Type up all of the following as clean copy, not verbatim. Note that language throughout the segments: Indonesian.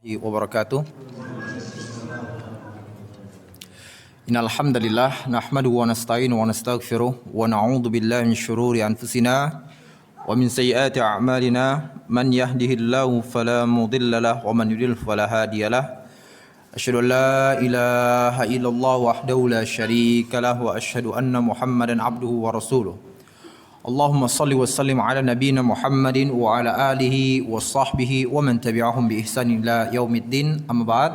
wabarakatuh. Innal hamdalillah nahmaduhu wa nasta'inuhu wa nastaghfiruh wa na'udzu billahi min shururi anfusina wa min sayyiati a'malina man yahdihillahu fala mudilla lahu wa man yudlil fala hadiyalah. Asyhadu an la ilaha illallah wahdahu la syarika lahu wa asyhadu anna Muhammadan abduhu wa rasuluh. Allahumma salli wa sallim ala nabiyyina Muhammadin wa ala alihi wa sahbihi wa man tabi'ahum bi ihsanin ila yaumiddin. Amma ba'd.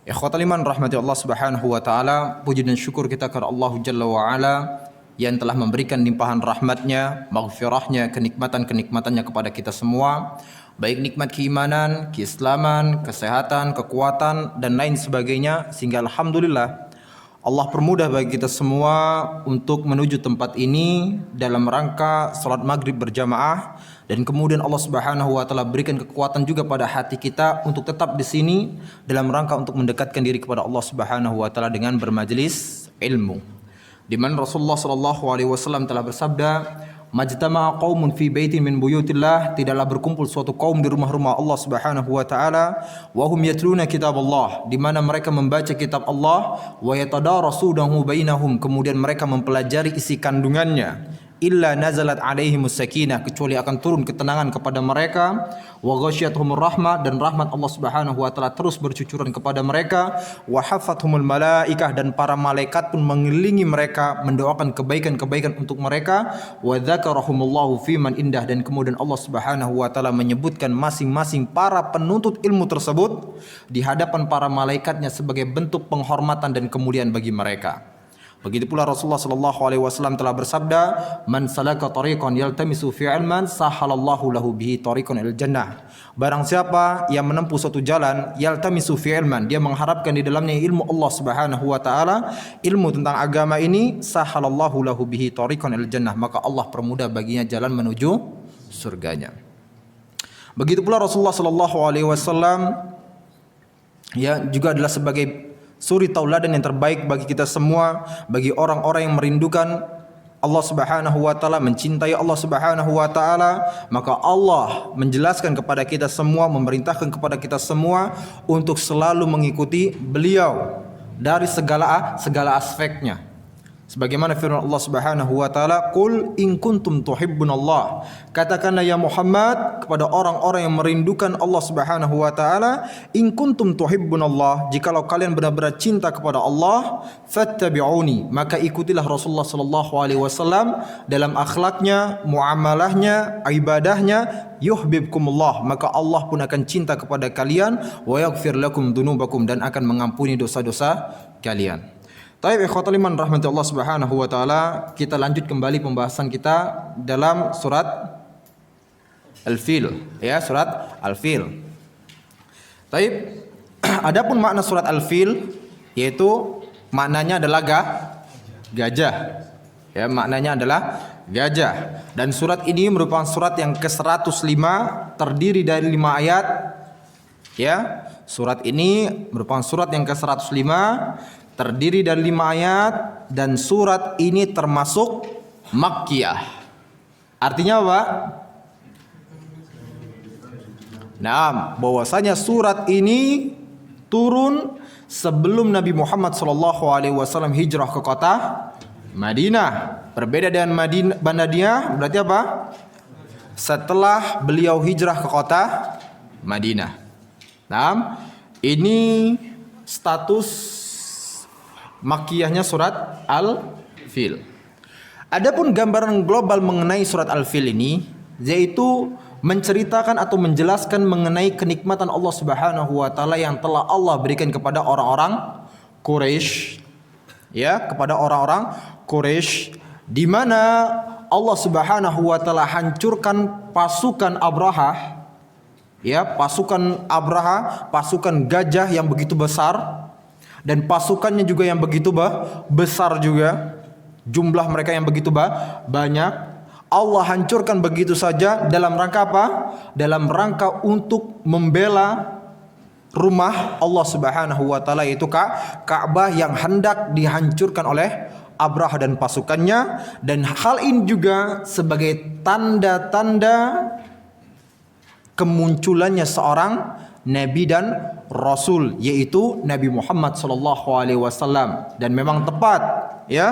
Ikhwatal iman rahmati Allah Subhanahu wa taala, puji dan syukur kita kepada Allah Jalla wa ala yang telah memberikan limpahan rahmatnya, maghfirahnya, kenikmatan-kenikmatannya kepada kita semua, baik nikmat keimanan, keislaman, kesehatan, kekuatan dan lain sebagainya, sehingga alhamdulillah Allah permudah bagi kita semua untuk menuju tempat ini dalam rangka salat maghrib berjamaah, dan kemudian Allah Subhanahu wa taala berikan kekuatan juga pada hati kita untuk tetap di sini dalam rangka untuk mendekatkan diri kepada Allah Subhanahu wa taala dengan bermajelis ilmu. Di mana Rasulullah sallallahu alaihi wasallam telah bersabda, "Majtama'a qaumun fi baitin min buyutillah", tidaklah berkumpul suatu kaum di rumah-rumah Allah Subhanahu wa taala, wa hum yatluna kitaballah, di mana mereka membaca kitab Allah, wa yatadarasunahu bainahum, kemudian mereka mempelajari isi kandungannya, illa nazalat alaihimus sakinah, kecuali akan turun ketenangan kepada mereka, wa ghasyiyatuhumur rahmah, dan rahmat Allah Subhanahu wa taala terus bercucuran kepada mereka, wa hafathumul malaikah, dan para malaikat pun mengelilingi mereka mendoakan kebaikan-kebaikan untuk mereka, wa dzakarahumullahu fiman indah, dan kemudian Allah Subhanahu wa taala menyebutkan masing-masing para penuntut ilmu tersebut di hadapan para malaikatnya sebagai bentuk penghormatan dan kemuliaan bagi mereka. Begitu pula Rasulullah sallallahu alaihi wasallam telah bersabda, "Man salaka tariqan yaltamisu fi 'ilman, sahalallahu lahu bihi tariqan ilal jannah." Barang siapa yang menempuh suatu jalan, yaltamisu fi 'ilman, dia mengharapkan di dalamnya ilmu Allah Subhanahu wa taala, ilmu tentang agama ini, sahalallahu lahu bihi tariqan ilal jannah, maka Allah permudah baginya jalan menuju surganya. Begitu pula Rasulullah sallallahu alaihi wasallam juga adalah sebagai suri tauladan yang terbaik bagi kita semua, bagi orang-orang yang merindukan Allah Subhanahu wa taala, mencintai Allah Subhanahu wa taala, maka Allah menjelaskan kepada kita semua, memerintahkan kepada kita semua untuk selalu mengikuti beliau dari segala aspeknya. Sebagaimana firman Allah Subhanahu wa taala, "Qul in kuntum tuhibbunallah." Katakanlah ya Muhammad kepada orang-orang yang merindukan Allah Subhanahu wa taala, "In kuntum tuhibbunallah", jikalau kalian benar-benar cinta kepada Allah, fattabi'uni, maka ikutilah Rasulullah sallallahu alaihi wasallam dalam akhlaknya, muamalahnya, ibadahnya, yuhibbukumullah, maka Allah pun akan cinta kepada kalian, wa yaghfir lakum dzunubakum, dan akan mengampuni dosa-dosa kalian. Taib ikhwatal iman rahmati Allah Subhanahu wa taala, kita lanjut kembali pembahasan kita dalam surat Al-Fil, ya, surat Al-Fil. Taib, adapun makna surat Al-Fil, yaitu maknanya adalah gajah. Ya, maknanya adalah gajah. Dan surat ini merupakan surat yang ke-105, terdiri dari 5 ayat. Ya, surat ini merupakan surat yang ke-105, terdiri dari 5 ayat, dan surat ini termasuk Makkiyah. Artinya apa? Nah, bahwasanya surat ini turun sebelum Nabi Muhammad SAW hijrah ke kota Madinah. Berbeda dengan Madinah, berarti apa? Setelah beliau hijrah ke kota Madinah. Nah, ini status Makkiyahnya surat Al-Fil. Adapun gambaran global mengenai surat Al-Fil ini, yaitu menceritakan atau menjelaskan mengenai kenikmatan Allah Subhanahu wa taala yang telah Allah berikan kepada orang-orang Quraisy, ya, kepada orang-orang Quraisy, di mana Allah Subhanahu wa taala hancurkan pasukan Abraha, ya, pasukan Abraha, pasukan gajah yang begitu besar, dan pasukannya juga yang begitu besar juga, jumlah mereka yang begitu banyak. Allah hancurkan begitu saja dalam rangka apa? Dalam rangka untuk membela rumah Allah Subhanahu wa taala, yaitu Ka'bah yang hendak dihancurkan oleh Abraha dan pasukannya. Dan hal ini juga sebagai tanda-tanda kemunculannya seorang nabi dan rasul, yaitu Nabi Muhammad sallallahu alaihi wasallam. Dan memang tepat, ya.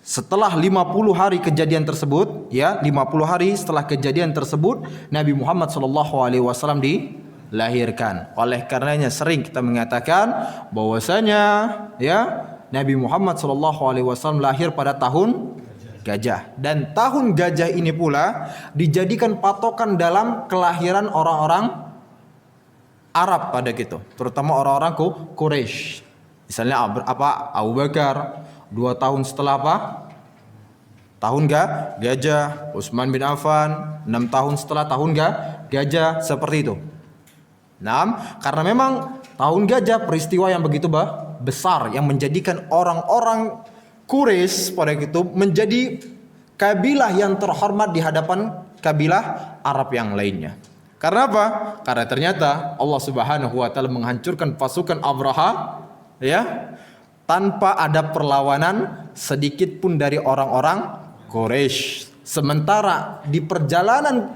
Setelah 50 hari kejadian tersebut, ya, 50 hari setelah kejadian tersebut, Nabi Muhammad sallallahu alaihi wasallam dilahirkan. Oleh karenanya sering kita mengatakan bahwasanya, ya, Nabi Muhammad sallallahu alaihi wasallam lahir pada tahun gajah. Dan tahun gajah ini pula dijadikan patokan dalam kelahiran orang-orang Arab pada gitu, terutama orang-orang Quraisy. Misalnya Abu Bakar 2 tahun setelah apa? Tahun gajah. Utsman bin Affan 6 tahun setelah tahun gajah, seperti itu. Nah, karena memang tahun gajah peristiwa yang begitu besar yang menjadikan orang-orang Quraisy pada itu menjadi kabilah yang terhormat di hadapan kabilah Arab yang lainnya. Karena apa? Karena ternyata Allah Subhanahu wa taala menghancurkan pasukan Abraha, ya, tanpa ada perlawanan sedikit pun dari orang-orang Quraisy. Sementara di perjalanan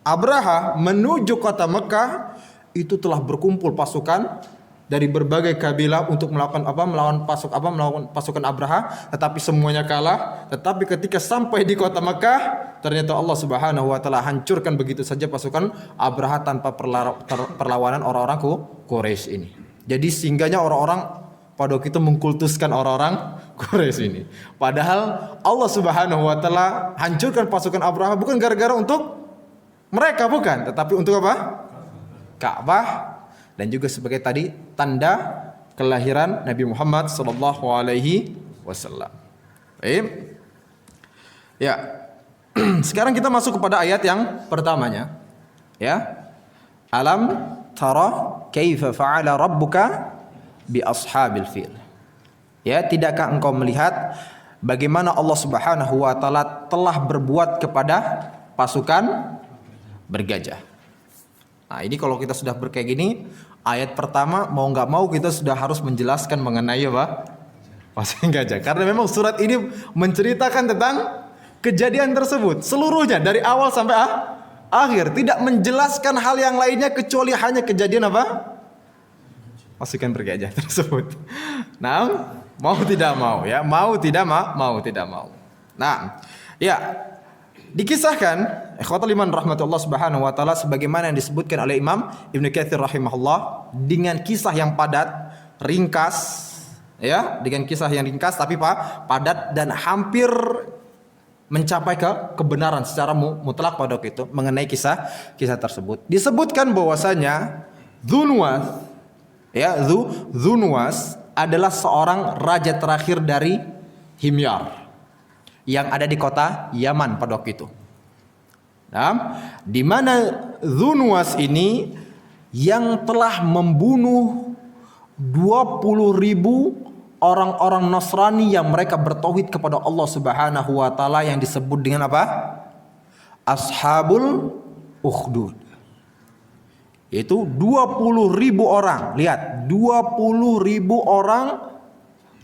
Abraha menuju kota Mekah itu telah berkumpul pasukan dari berbagai kabilah untuk melawan pasukan Abraha, tetapi semuanya kalah. Tetapi ketika sampai di kota Mekah, ternyata Allah Subhanahu wa taala hancurkan begitu saja pasukan Abraha tanpa perlawanan orang-orang Quraisy ini. Jadi singgahnya orang-orang pada waktu itu mengkultuskan orang-orang Quraisy ini. Padahal Allah Subhanahu wa taala hancurkan pasukan Abraha bukan gara-gara untuk mereka, bukan, tetapi untuk apa? Ka'bah, dan juga sebagai tadi tanda kelahiran Nabi Muhammad sallallahu alaihi wasallam. Baik. Ya. Sekarang kita masuk kepada ayat yang pertamanya. Ya. Alam tara kaifa fa'ala rabbuka bi ashabil fil. Ya, tidakkah engkau melihat bagaimana Allah Subhanahu wa taala telah berbuat kepada pasukan bergajah. Nah, ini kalau kita sudah berkayak gini, ayat pertama mau nggak mau kita sudah harus menjelaskan mengenai apa? Pasukan gajah. Karena memang surat ini menceritakan tentang kejadian tersebut seluruhnya dari awal sampai akhir, tidak menjelaskan hal yang lainnya kecuali hanya kejadian apa? Pasukan bergajah tersebut. Nah, mau tidak mau, ya, mau tidak mau. Nah, ya, dikisahkan ikhwatul iman rahmatullah subhanahu wa taala sebagaimana yang disebutkan oleh Imam Ibnu Katsir rahimahullah dengan kisah yang padat, ringkas, ya, dengan kisah yang ringkas tapi padat dan hampir mencapai kebenaran secara mutlak pada waktu itu mengenai kisah tersebut. Disebutkan bahwasanya Dzunwas, ya, Dzunwas adalah seorang raja terakhir dari Himyar yang ada di kota Yaman pada waktu itu. Nah, di mana Dzunwas ini yang telah membunuh 20.000 orang-orang Nasrani yang mereka bertauhid kepada Allah Subhanahu wa taala yang disebut dengan apa? Ashabul Ukhdud. Yaitu 20.000 orang. Lihat, 20.000 orang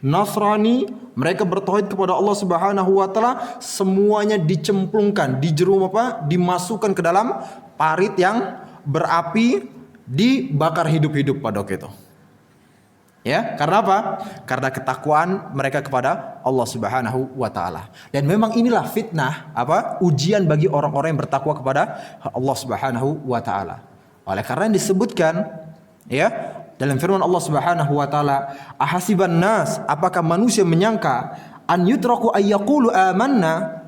Nasrani, mereka bertauhid kepada Allah Subhanahu wa taala, semuanya dicemplungkan, dimasukkan ke dalam parit yang berapi, dibakar hidup-hidup pada waktu itu. Ya, karena apa? Karena ketakwaan mereka kepada Allah Subhanahu wa taala. Dan memang inilah fitnah, ujian bagi orang-orang yang bertakwa kepada Allah Subhanahu wa taala. Oleh karena yang disebutkan, ya, dalam firman Allah Subhanahu wa taala, ahasiban nas, apakah manusia menyangka an yutraku ayyaqulu amanna,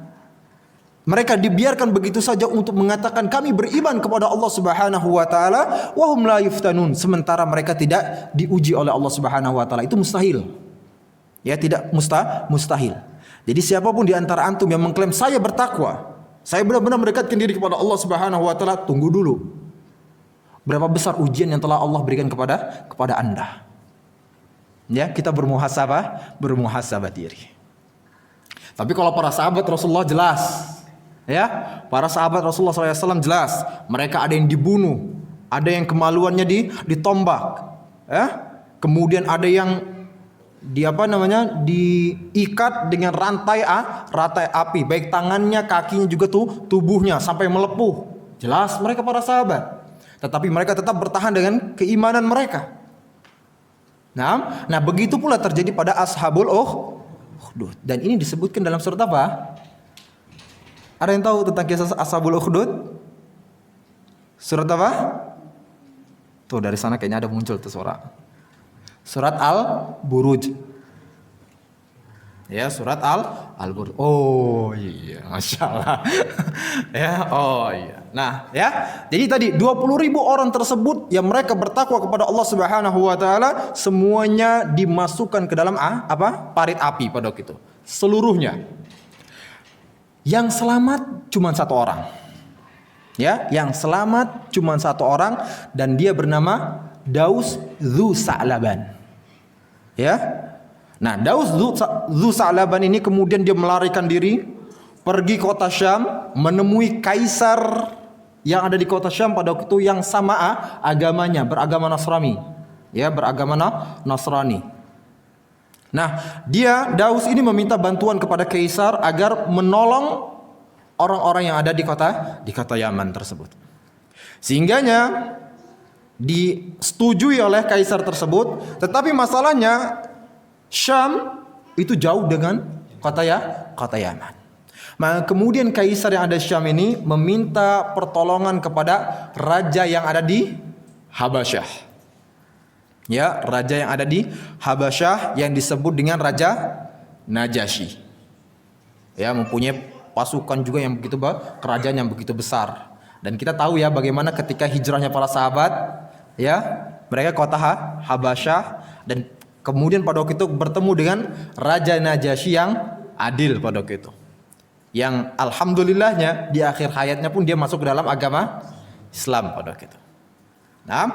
mereka dibiarkan begitu saja untuk mengatakan kami beriman kepada Allah Subhanahu wa taala, wa hum la yuftanun, sementara mereka tidak diuji oleh Allah Subhanahu wa taala. Itu mustahil. Ya, tidak mustahil. Jadi siapapun di antara antum yang mengklaim saya bertakwa, saya benar-benar mendekatkan diri kepada Allah Subhanahu wa taala, tunggu dulu. Berapa besar ujian yang telah Allah berikan kepada Anda. Ya, kita bermuhasabah diri. Tapi kalau para sahabat Rasulullah jelas, ya, para sahabat Rasulullah SAW jelas, mereka ada yang dibunuh, ada yang kemaluannya ditombak, ya, kemudian ada yang diikat dengan rantai api, baik tangannya, kakinya juga tubuhnya sampai melepuh. Jelas mereka para sahabat. Tetapi mereka tetap bertahan dengan keimanan mereka. Nah begitu pula terjadi pada Ashabul Ukhdud. Dan ini disebutkan dalam surat apa? Ada yang tahu tentang kisah Ashabul Ukhdud? Surat apa? Tuh dari sana kayaknya ada muncul tuh suara. Surat Al-Buruj. Ya, surat Al-Buruj. Oh iya, Masya Allah. Ya, oh iya. Nah, ya. Jadi tadi 20.000 orang tersebut yang mereka bertakwa kepada Allah Subhanahu wa taala, semuanya dimasukkan ke dalam apa? Parit api pada waktu itu. Seluruhnya. Yang selamat cuma satu orang. Ya, yang selamat cuma satu orang dan dia bernama Daus Dzu Sa'laban. Ya. Nah, Daus Dzu Sa'laban ini kemudian dia melarikan diri pergi kota Syam, menemui kaisar yang ada di kota Syam pada waktu itu yang sama agamanya, beragama Nasrani. Ya, beragama Nasrani. Nah, Daus ini meminta bantuan kepada kaisar agar menolong orang-orang yang ada di kota Yaman tersebut. Sehingganya disetujui oleh kaisar tersebut, tetapi masalahnya Syam itu jauh dengan kota Yaman. Maka kemudian kaisar yang ada di Syam ini meminta pertolongan kepada raja yang ada di Habasyah. Ya, raja yang ada di Habasyah yang disebut dengan Raja Najasyi. Ya, mempunyai pasukan juga yang begitu kerajaan yang begitu besar. Dan kita tahu ya bagaimana ketika hijrahnya para sahabat, ya, mereka kota Habasyah dan kemudian pada waktu itu bertemu dengan Raja Najasyi yang adil pada waktu itu. Yang alhamdulillahnya di akhir hayatnya pun dia masuk ke dalam agama Islam pada waktu itu. Nah,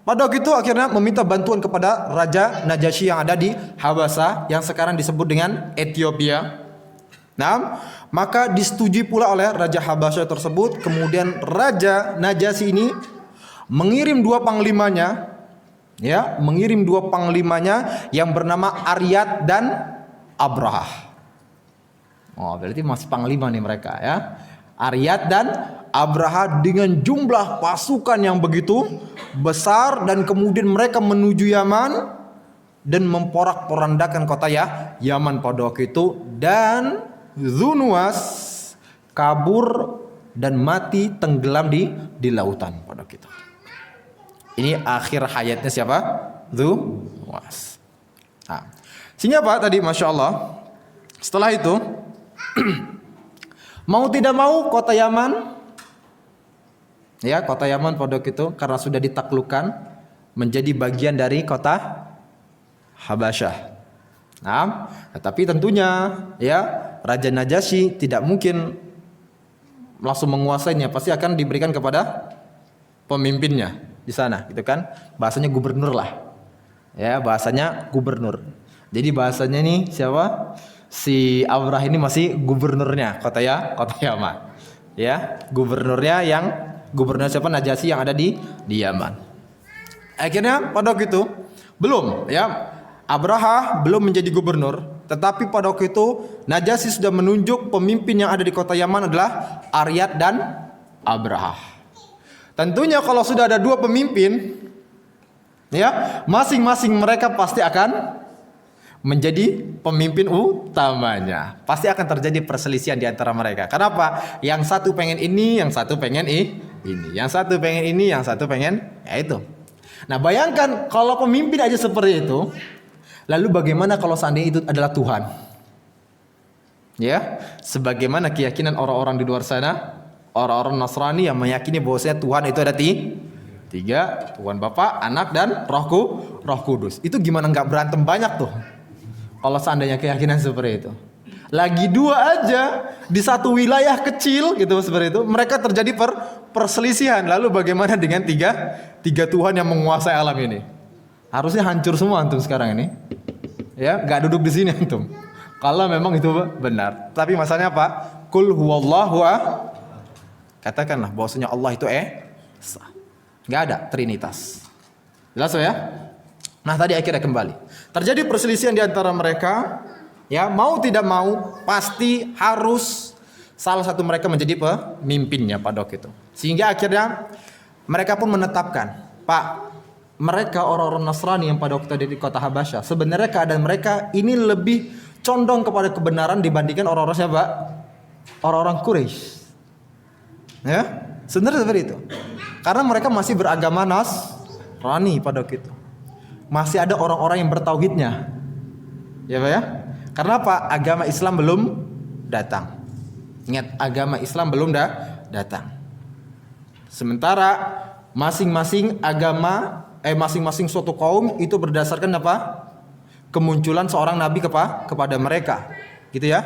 pada waktu itu akhirnya meminta bantuan kepada Raja Najasyi yang ada di Habasyah yang sekarang disebut dengan Ethiopia. Nah, maka disetujui pula oleh Raja Habasyah tersebut. Kemudian Raja Najasyi ini mengirim dua panglimanya, ya, yang bernama Aryad dan Abrahah. Oh, berarti masih panglima nih mereka, ya. Aryad dan Abrahah dengan jumlah pasukan yang begitu besar dan kemudian mereka menuju Yaman dan memporak-porandakan kota Yaman pada waktu itu, dan Dzunuwas kabur dan mati tenggelam di lautan pada waktu itu. Ini akhir hayatnya siapa? Dzunuwas. Nah, sehingga Pak tadi Masya Allah, setelah itu mau tidak mau kota Yaman, ya, kota Yaman pada waktu itu karena sudah ditaklukkan menjadi bagian dari kota Habasyah. Nah, tetapi tentunya ya Raja Najasyi tidak mungkin langsung menguasainya, pasti akan diberikan kepada pemimpinnya di sana, gitu kan? Bahasanya gubernur lah. Ya, bahasanya gubernur. Jadi bahasanya nih siapa? Si Abrah ini masih gubernurnya kota Yaman. Ya, gubernur siapa? Najasyi yang ada di Yaman. Akhirnya pada waktu itu belum, ya, Abrahah belum menjadi gubernur, tetapi pada waktu itu Najasyi sudah menunjuk pemimpin yang ada di kota Yaman adalah Aryad dan Abrahah. Tentunya kalau sudah ada dua pemimpin, ya, masing-masing mereka pasti akan menjadi pemimpin utamanya. Pasti akan terjadi perselisihan di antara mereka. Kenapa? Yang satu pengen ini, yang satu pengen ini. Yang satu pengen ini, yang satu pengen ya itu. Nah, bayangkan kalau pemimpin aja seperti itu, lalu bagaimana kalau seandainya itu adalah Tuhan? Ya, sebagaimana keyakinan orang-orang di luar sana, orang-orang Nasrani yang meyakini bahwasanya Tuhan itu ada tiga, Tuhan Bapa, Anak dan Roh Kudus. Itu gimana nggak berantem banyak tuh? Kalau seandainya keyakinan seperti itu. Lagi dua aja di satu wilayah kecil gitu seperti itu, mereka terjadi perselisihan. Lalu bagaimana dengan tiga Tuhan yang menguasai alam ini? Harusnya hancur semua antum sekarang ini. Ya, nggak duduk di sini antum. Kalau memang itu benar. Tapi masalahnya apa? Qul huwallahu katakanlah bahwasanya Allah itu esa. Nggak ada trinitas. Jelas ya? Nah, tadi akhirnya kembali terjadi perselisihan di antara mereka. Ya, mau tidak mau pasti harus salah satu mereka menjadi pemimpinnya pada waktu itu. Sehingga akhirnya Mereka pun menetapkan, Pak, mereka orang-orang Nasrani yang pada waktu ada di kota Habasyah, sebenarnya keadaan mereka ini lebih condong kepada kebenaran dibandingkan orang-orang siapa? Orang-orang Quraisy. Ya, sebenarnya seperti itu. Karena mereka masih beragama Nasrani pada waktu itu. Masih ada orang-orang yang bertauhidnya. Ya Pak ya? Karena apa? Agama Islam belum datang. Ingat, agama Islam belum datang. Sementara masing-masing agama, masing-masing suatu kaum itu berdasarkan apa? Kemunculan seorang nabi kepada mereka. Gitu ya.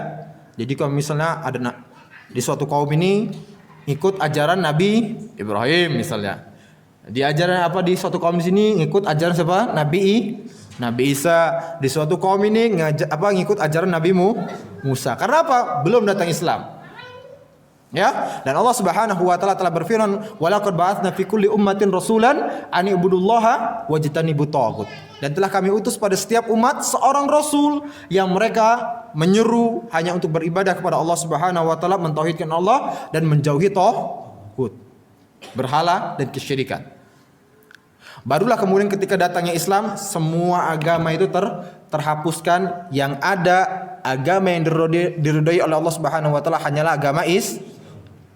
Jadi kalau misalnya ada di suatu kaum ini ikut ajaran Nabi Ibrahim misalnya. Di ajaran apa di suatu kaum di sini ngikut ajaran siapa? Nabi Isa. Di suatu kaum ini ngikut ajaran Nabi Musa. Karena apa? Belum datang Islam. Ya, dan Allah Subhanahu wa taala telah berfirman, "Wa laqad ba'atsna fi kulli ummatin rasulan an ibudullaha wajtanibut taghut." Dan telah kami utus pada setiap umat seorang rasul yang mereka menyeru hanya untuk beribadah kepada Allah Subhanahu wa taala, mentauhidkan Allah dan menjauhi taghut, berhala dan kesyirikan. Barulah kemudian ketika datangnya Islam, semua agama itu terhapuskan. Yang ada agama yang diridhoi oleh Allah Subhanahu wa taala hanyalah agama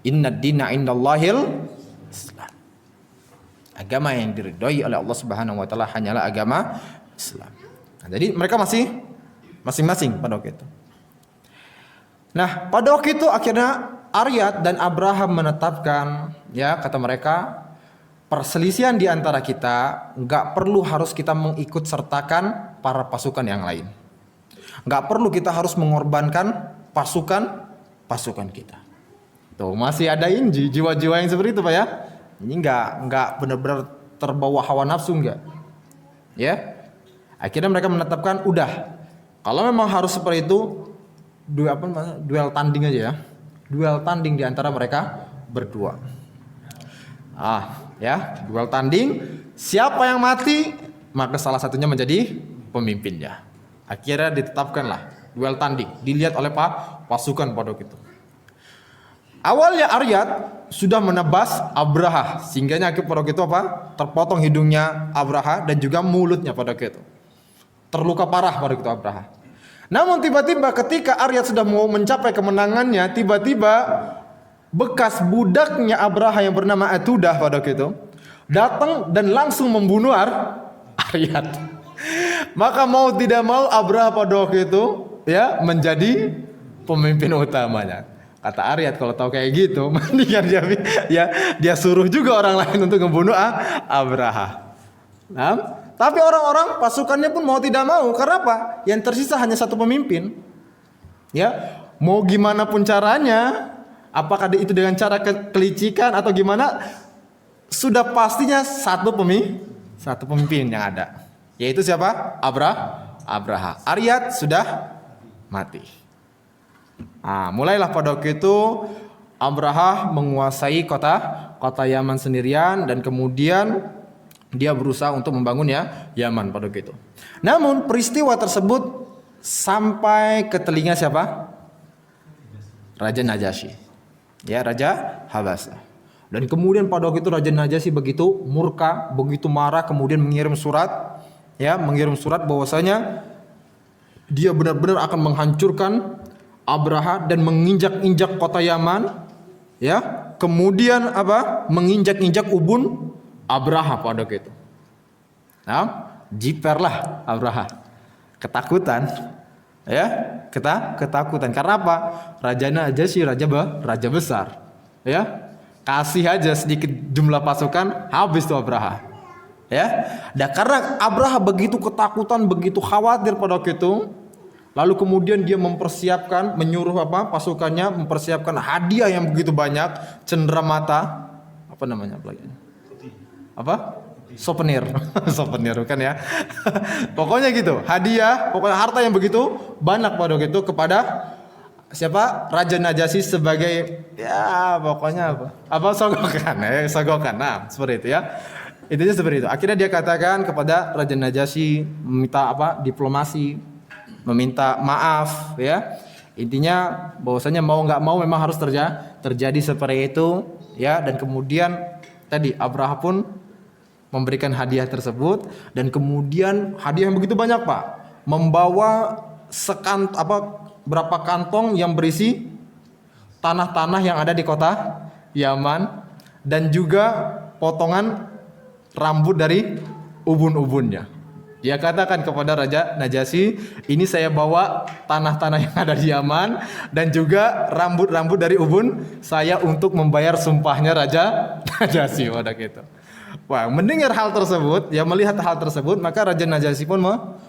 Innad dina indallahil Islam. Agama yang diridhoi oleh Allah Subhanahu wa taala hanyalah agama Islam. Nah, jadi mereka masing-masing pada waktu itu. Nah, pada waktu itu akhirnya Aryad dan Abraham menetapkan, ya kata mereka, perselisihan di antara kita nggak perlu harus kita mengikut sertakan para pasukan yang lain. Nggak perlu kita harus mengorbankan pasukan kita. Tuh masih ada ini jiwa-jiwa yang seperti itu Pak ya. Ini nggak benar-benar terbawa hawa nafsu enggak. Ya. Akhirnya mereka menetapkan udah. Kalau memang harus seperti itu duel tanding aja ya. Duel tanding di antara mereka berdua. Ya, duel tanding, siapa yang mati maka salah satunya menjadi pemimpinnya. Akhirnya ditetapkanlah duel tanding, dilihat oleh pasukan pada waktu itu. Awalnya Aryad sudah menebas Abraha, sehingga pada waktu itu terpotong hidungnya Abraha dan juga mulutnya pada waktu itu. Terluka parah pada waktu itu Abraha. Namun tiba-tiba ketika Aryad sudah mau mencapai kemenangannya, tiba-tiba bekas budaknya Abraha yang bernama Atudah pada waktu itu datang dan langsung membunuh Aryad. Maka mau tidak mau Abraha pada waktu itu ya menjadi pemimpin utamanya. Kata Aryad kalau tahu kayak gitu, mendingan dia suruh juga orang lain untuk membunuh Abraha. Nah, tapi orang-orang pasukannya pun mau tidak mau. Karena apa? Yang tersisa hanya satu pemimpin. Ya, mau gimana pun caranya, apakah itu dengan cara kelicikan atau gimana, sudah pastinya satu pemimpin yang ada. Yaitu siapa? Abraha. Aryad sudah mati. Mulailah pada waktu itu Abraha menguasai kota Yaman sendirian dan kemudian dia berusaha untuk membangun Yaman pada waktu itu. Namun peristiwa tersebut sampai ke telinga siapa? Raja Najasyi. Ya, Raja Habasyah. Dan kemudian pada waktu itu Raja Najasyi begitu murka, begitu marah, kemudian mengirim surat bahwasanya dia benar-benar akan menghancurkan Abraha dan menginjak-injak kota Yaman, ya. Kemudian menginjak-injak ubun Abraha pada waktu itu. Nah, jiperlah Abraha. Ketakutan. Ya, ketakutan. Karena apa? Raja Najasyi raja besar. Ya. Kasih aja sedikit jumlah pasukan, habis tuh Abraha. Ya. Dan karena Abraha begitu ketakutan, begitu khawatir pada waktu itu, lalu kemudian dia menyuruh pasukannya mempersiapkan hadiah yang begitu banyak, cenderamata, souvenir, souvenir kan ya. Pokoknya gitu, hadiah, pokoknya harta yang begitu banyak pada waktu itu kepada siapa? Raja Najasyi sebagai pokoknya sogokan. Nah, seperti itu ya. Intinya seperti itu. Akhirnya dia katakan kepada Raja Najasyi meminta diplomasi, meminta maaf ya. Intinya bahwasanya mau nggak mau memang harus terjadi seperti itu ya. Dan kemudian tadi Abraha pun memberikan hadiah tersebut, dan kemudian hadiah yang begitu banyak Pak, membawa berapa kantong yang berisi tanah-tanah yang ada di kota Yaman, dan juga potongan rambut dari ubun-ubunnya. Dia katakan kepada Raja Najasyi, ini saya bawa tanah-tanah yang ada di Yaman dan juga rambut-rambut dari ubun saya untuk membayar sumpahnya Raja Najasyi. Wadah gitu. Wah, mendengar hal tersebut, ya melihat hal tersebut, maka Raja Najasyi pun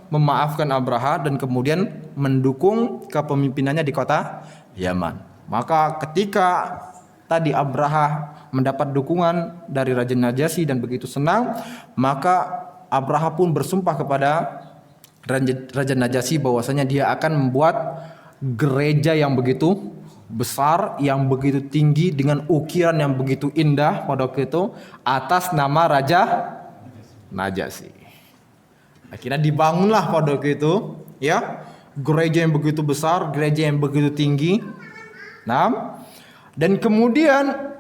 memaafkan Abraha dan kemudian mendukung kepemimpinannya di kota Yaman. Maka ketika tadi Abraha mendapat dukungan dari Raja Najasyi dan begitu senang, maka Abraha pun bersumpah kepada Raja Najasyi bahwasanya dia akan membuat gereja yang begitu besar, yang begitu tinggi dengan ukiran yang begitu indah pada waktu itu atas nama Raja Najasyi. Akhirnya dibangunlah pada waktu itu ya gereja yang begitu besar, gereja yang begitu tinggi. Nah, dan kemudian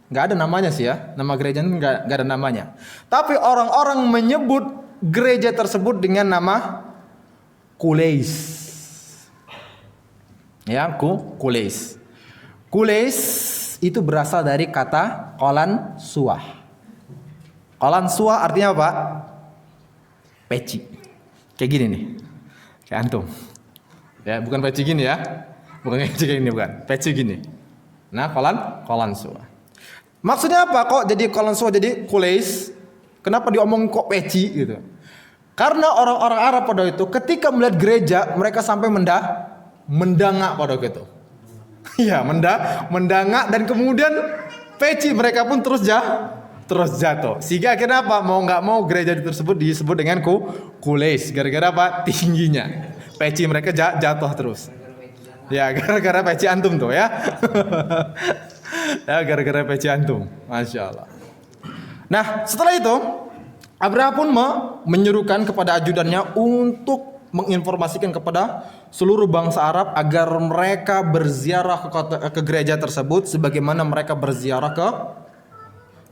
nggak ada namanya sih ya, nama gereja itu nggak ada namanya. Tapi orang-orang menyebut gereja tersebut dengan nama Qulais. Ya, Qulais. Qulais itu berasal dari kata Qolan Suah. Qolan Suah artinya apa? Peci. Kayak gini nih, kayak antum. Ya, bukan peci gini ya, bukan peci gini, bukan. Peci gini. Nah, Qolan Suah. Maksudnya apa kok jadi Qolan Suah jadi Qulais? Kenapa diomong kok peci gitu? Karena orang-orang Arab pada itu ketika melihat gereja mereka sampai mendangak pada itu. Ya, mendangak dan kemudian peci mereka pun terus jatuh. Sehingga akhirnya apa? Mau nggak mau gereja tersebut disebut dengan Qulais. Gara-gara apa? Tingginya. Peci mereka jatuh terus. Ya, gara-gara peci antum tuh ya. Ya, gara-gara peci antum. Masya Allah. Nah, setelah itu Abraha pun menyuruhkan kepada ajudannya untuk menginformasikan kepada seluruh bangsa Arab agar mereka berziarah ke gereja tersebut sebagaimana mereka berziarah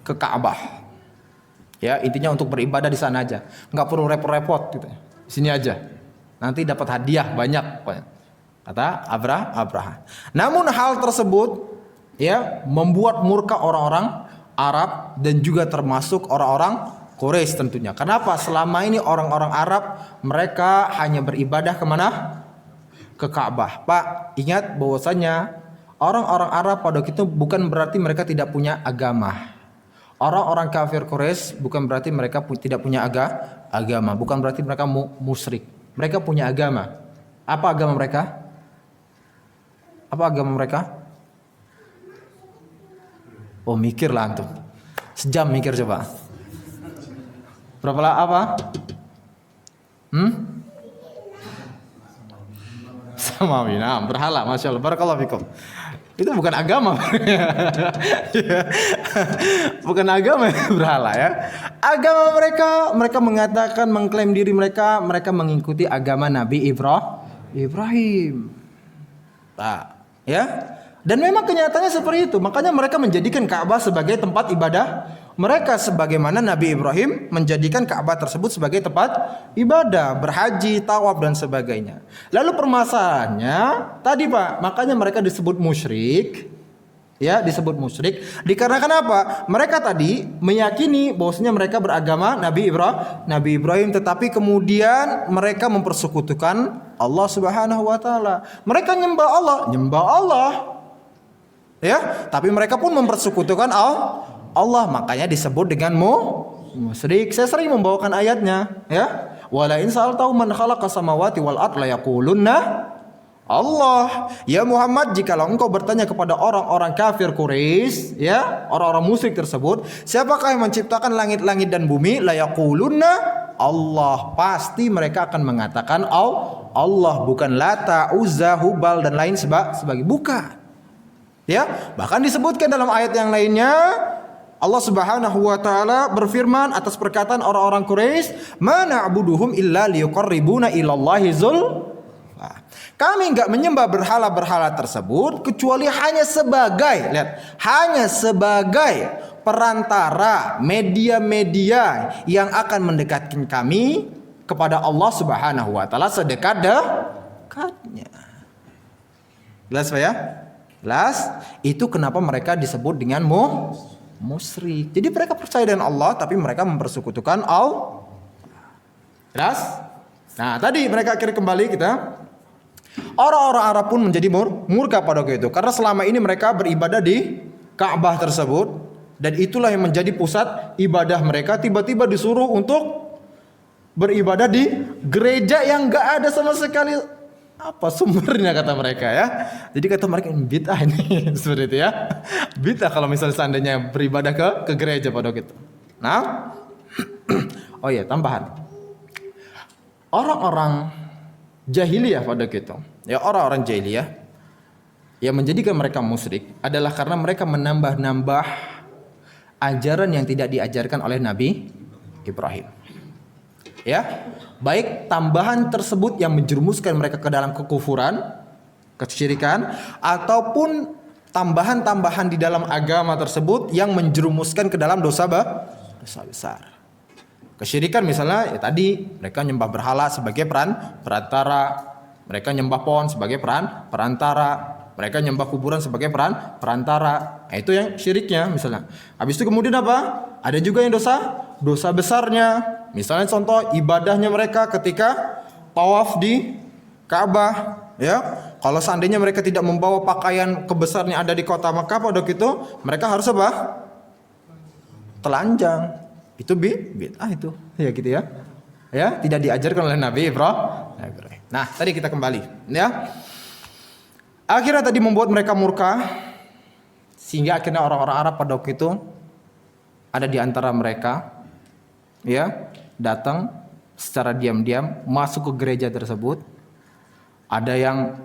ke Ka'bah. Ya, intinya untuk beribadah di sana aja. Nggak perlu repot-repot gitu. Di sini aja. Nanti dapat hadiah banyak, kata Abraha. Namun hal tersebut ya membuat murka orang-orang Arab dan juga termasuk orang-orang Quraisy tentunya. Kenapa? Selama ini orang-orang Arab mereka hanya beribadah kemana? Ke Ka'bah. Pak, ingat bahwasanya orang-orang Arab pada itu bukan berarti mereka tidak punya agama. Orang-orang kafir Quraisy bukan berarti mereka tidak punya agama. Bukan berarti mereka musyrik. Mereka punya agama. Apa agama mereka? Apa agama mereka? Oh, mikir lah antum. Sejam mikir coba. Berapa lah apa? Samawi. Nah, berhala, masya Allah. Barakallahu fikum. Itu bukan agama. Bukan agama berhala ya. Agama mereka mengatakan mengklaim diri mereka mengikuti agama Nabi Ibrahim. Nah, ya. Dan memang kenyataannya seperti itu. Makanya mereka menjadikan Ka'bah sebagai tempat ibadah mereka, sebagaimana Nabi Ibrahim menjadikan Ka'bah tersebut sebagai tempat ibadah, berhaji, tawaf dan sebagainya. Lalu permasalahannya tadi Pak, makanya mereka disebut musyrik. Ya, disebut musyrik dikarenakan apa? Mereka tadi meyakini bahwasanya mereka beragama Nabi Ibrahim, tetapi kemudian mereka mempersekutukan Allah Subhanahu wa taala. Mereka nyembah Allah. Ya, tapi mereka pun mempersekutukan Allah, makanya disebut dengan musyrik. Saya sering membawakan ayatnya, ya. Wala in sa'altahu man khalaqas samawati wal ard la yaqulunna Allah. Ya Muhammad, jikalau engkau bertanya kepada orang-orang kafir Quraisy, ya, orang-orang musyrik tersebut, siapakah yang menciptakan langit-langit dan bumi? La yaqulunna Allah. Pasti mereka akan mengatakan Allah, bukan Lata, Uzza, Hubal dan lain sebagainya. Bukan. Ya, bahkan disebutkan dalam ayat yang lainnya Allah Subhanahu wa taala berfirman atas perkataan orang-orang Quraisy, "Ma na'buduhum illa liyuqarribuna ilallahi zul." Kami nggak menyembah berhala-berhala tersebut kecuali hanya sebagai, lihat, hanya sebagai perantara, media-media yang akan mendekatkan kami kepada Allah Subhanahu wa taala sedekat-dekatnya. Jelas Pak ya? Jelas? Itu kenapa mereka disebut dengan musyrik. Jadi mereka percaya dengan Allah tapi mereka mempersekutukan Allah. Jelas? Nah, tadi mereka akhirnya kembali kita. Orang-orang Arab pun menjadi murka pada waktu itu karena selama ini mereka beribadah di Ka'bah tersebut dan itulah yang menjadi pusat ibadah mereka. Tiba-tiba disuruh untuk beribadah di gereja yang gak ada sama sekali apa sumbernya kata mereka ya. Jadi kata mereka bid'ah ini seperti itu ya. Bid'ah kalau misalnya seandainya beribadah ke gereja pada waktu itu. Nah, oh ya tambahan. Orang-orang jahiliyah pada gitu. Ya orang-orang jahiliyah yang menjadikan mereka musyrik adalah karena mereka menambah-nambah ajaran yang tidak diajarkan oleh Nabi Ibrahim. Ya, baik tambahan tersebut yang menjerumuskan mereka ke dalam kekufuran, kesyirikan, ataupun tambahan-tambahan di dalam agama tersebut yang menjerumuskan ke dalam dosa besar. Kesyirikan misalnya ya tadi mereka nyembah berhala sebagai perantara, mereka nyembah pohon sebagai perantara, mereka nyembah kuburan sebagai perantara. Nah, itu yang syiriknya misalnya. Habis itu kemudian apa? Ada juga yang dosa besarnya. Misalnya contoh ibadahnya mereka ketika tawaf di Ka'bah, ya. Kalau seandainya mereka tidak membawa pakaian kebesarnya ada di kota Makkah pada itu, mereka harus apa? Telanjang. Itu bid'ah itu, ya gitu ya. Ya, tidak diajarkan oleh Nabi Ibrahim. Nah, tadi kita kembali, ya. Akhirnya tadi membuat mereka murka sehingga akhirnya orang-orang Arab pada waktu itu ada di antara mereka ya, datang secara diam-diam masuk ke gereja tersebut. Ada yang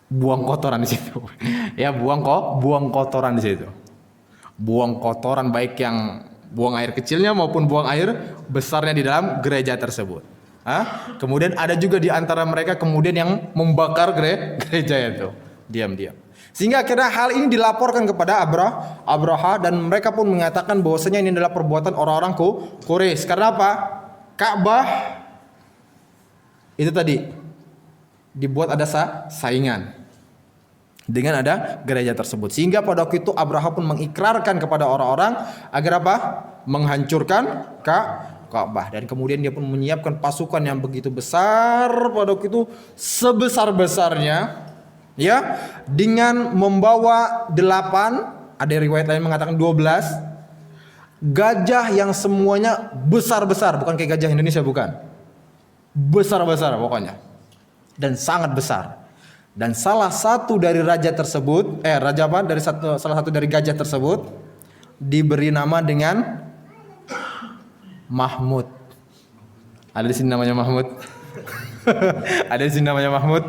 buang kotoran di situ. Ya, buang kotoran di situ. Buang kotoran baik yang buang air kecilnya maupun buang air besarnya di dalam gereja tersebut. Kemudian ada juga di antara mereka kemudian yang membakar gereja itu diam-diam. Sehingga akhirnya hal ini dilaporkan kepada Abraha dan mereka pun mengatakan bahwasanya ini adalah perbuatan orang-orang Quraisy. Karena apa? Ka'bah itu tadi dibuat ada saingan dengan ada gereja tersebut. Sehingga pada waktu itu Abraha pun mengikrarkan kepada orang-orang agar apa? Menghancurkan Ka'bah. Dan kemudian dia pun menyiapkan pasukan yang begitu besar pada waktu itu sebesar-besarnya ya, dengan membawa 8, ada riwayat lain mengatakan 12 gajah yang semuanya besar-besar, bukan kayak gajah Indonesia, bukan. Besar-besar pokoknya. Dan sangat besar. Dan salah satu dari raja tersebut, salah satu dari gajah tersebut diberi nama dengan Mahmud. Ada di sini namanya Mahmud. Ada di sini namanya Mahmud.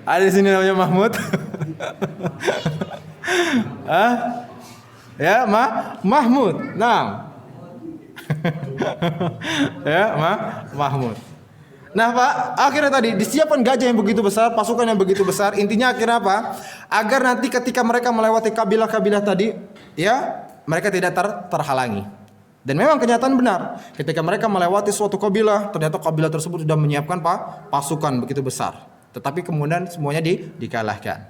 Ada di sini namanya Mahmud. Ya, Mahmud. Nah. Ya, Mahmud. Nah Pak, akhirnya tadi disiapkan gajah yang begitu besar, pasukan yang begitu besar. Intinya akhirnya apa? Agar nanti ketika mereka melewati kabilah-kabilah tadi, ya mereka tidak terhalangi. Dan memang kenyataan benar. Ketika mereka melewati suatu kabilah, ternyata kabilah tersebut sudah menyiapkan pasukan begitu besar. Tetapi kemudian semuanya dikalahkan.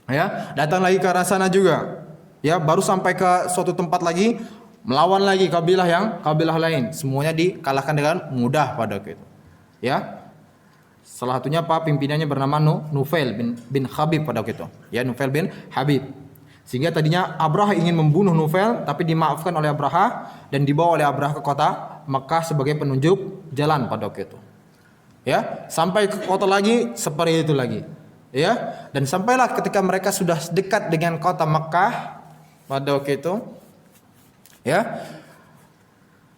Ya, datang lagi ke arah sana juga. Ya, baru sampai ke suatu tempat lagi, melawan lagi kabilah lain. Semuanya dikalahkan dengan mudah pada waktu itu. Ya, salah satunya pimpinannya bernama Nufail bin Habib pada waktu itu. Ya, Nufail bin Habib. Sehingga tadinya Abraha ingin membunuh Nufail, tapi dimaafkan oleh Abraha dan dibawa oleh Abraha ke kota Makkah sebagai penunjuk jalan pada waktu itu. Ya, sampai ke kota lagi seperti itu lagi. Ya, dan sampailah ketika mereka sudah dekat dengan kota Makkah pada waktu itu. Ya,